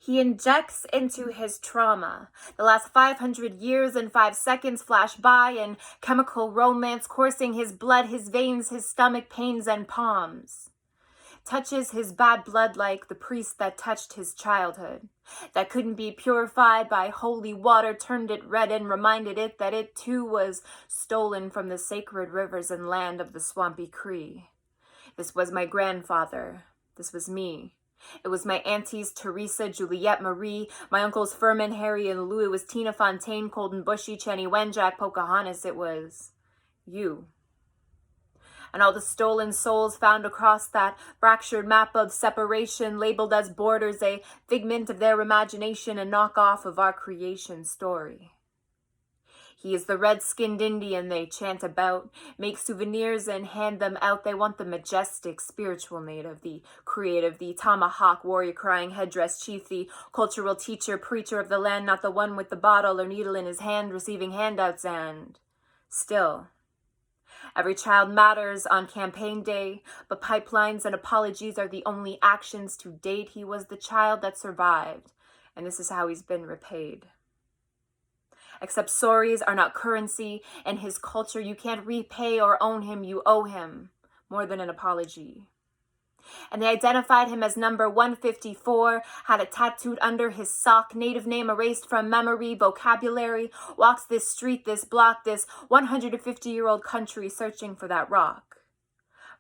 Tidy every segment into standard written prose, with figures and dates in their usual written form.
He injects into his trauma. The last 500 years and 5 seconds flash by in chemical romance coursing his blood, his veins, his stomach pains and palms. Touches his bad blood like the priest that touched his childhood, that couldn't be purified by holy water, turned it red and reminded it that it too was stolen from the sacred rivers and land of the swampy Cree. This was my grandfather. This was me. It was my aunties Teresa, Juliette, Marie, my uncles Furman, Harry, and Lou. It was Tina Fontaine, Colden Bushy, Chenny Wenjack, Pocahontas. It was you. And all the stolen souls found across that fractured map of separation, labeled as borders, a figment of their imagination, a knockoff of our creation story. He is the red-skinned Indian they chant about, make souvenirs and hand them out. They want the majestic, spiritual native, the creative, the tomahawk, warrior-crying headdress chief, the cultural teacher, preacher of the land, not the one with the bottle or needle in his hand, receiving handouts. And still, every child matters on campaign day, but pipelines and apologies are the only actions to date. He was the child that survived, and this is how he's been repaid. Except sorries are not currency. In his culture, you can't repay or own him. You owe him more than an apology. And they identified him as number 154, had it tattooed under his sock, native name erased from memory, vocabulary, walks this street, this block, this 150-year-old country searching for that rock.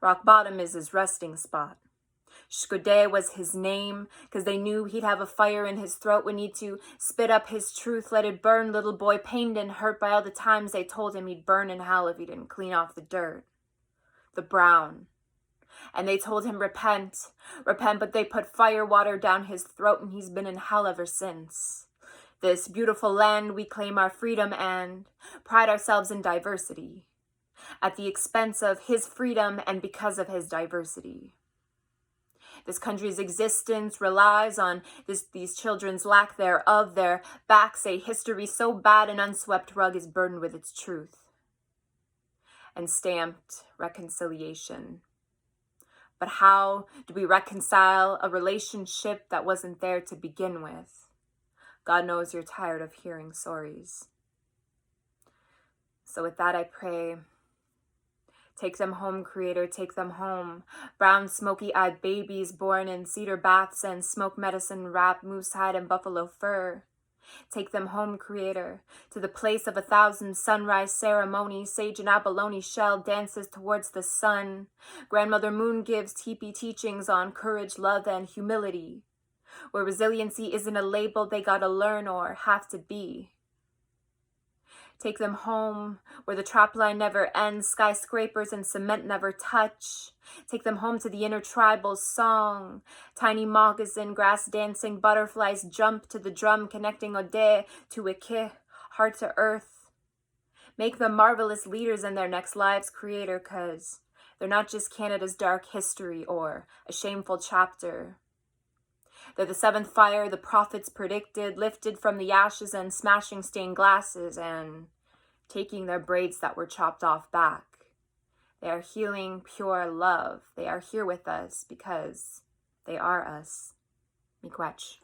Rock bottom is his resting spot. Shkode was his name, because they knew he'd have a fire in his throat, would need to spit up his truth, let it burn. Little boy, pained and hurt by all the times they told him he'd burn in hell if he didn't clean off the dirt. The brown. And they told him, repent, but they put fire water down his throat, and he's been in hell ever since. This beautiful land, we claim our freedom and pride ourselves in diversity, at the expense of his freedom and because of his diversity. This country's existence relies on these children's lack thereof. Their backs, a history so bad an unswept rug is burdened with its truth. And stamped reconciliation. But how do we reconcile a relationship that wasn't there to begin with? God knows you're tired of hearing sorries. So with that I pray, take them home, Creator, take them home. Brown, smoky-eyed babies born in cedar baths and smoke medicine wrapped moose hide and buffalo fur. Take them home, Creator, to the place of 1,000 sunrise ceremonies. Sage and abalone shell dances towards the sun. Grandmother Moon gives teepee teachings on courage, love, and humility, where resiliency isn't a label they gotta learn or have to be. Take them home, where the trap line never ends, skyscrapers and cement never touch. Take them home to the intertribal song. Tiny moccasin, grass dancing, butterflies jump to the drum, connecting Ode to Ike, heart to earth. Make them marvelous leaders in their next lives, Creator, 'cause they're not just Canada's dark history or a shameful chapter. They're the seventh fire the prophets predicted, lifted from the ashes and smashing stained glasses and taking their braids that were chopped off back. They are healing pure love. They are here with us because they are us. Miigwech.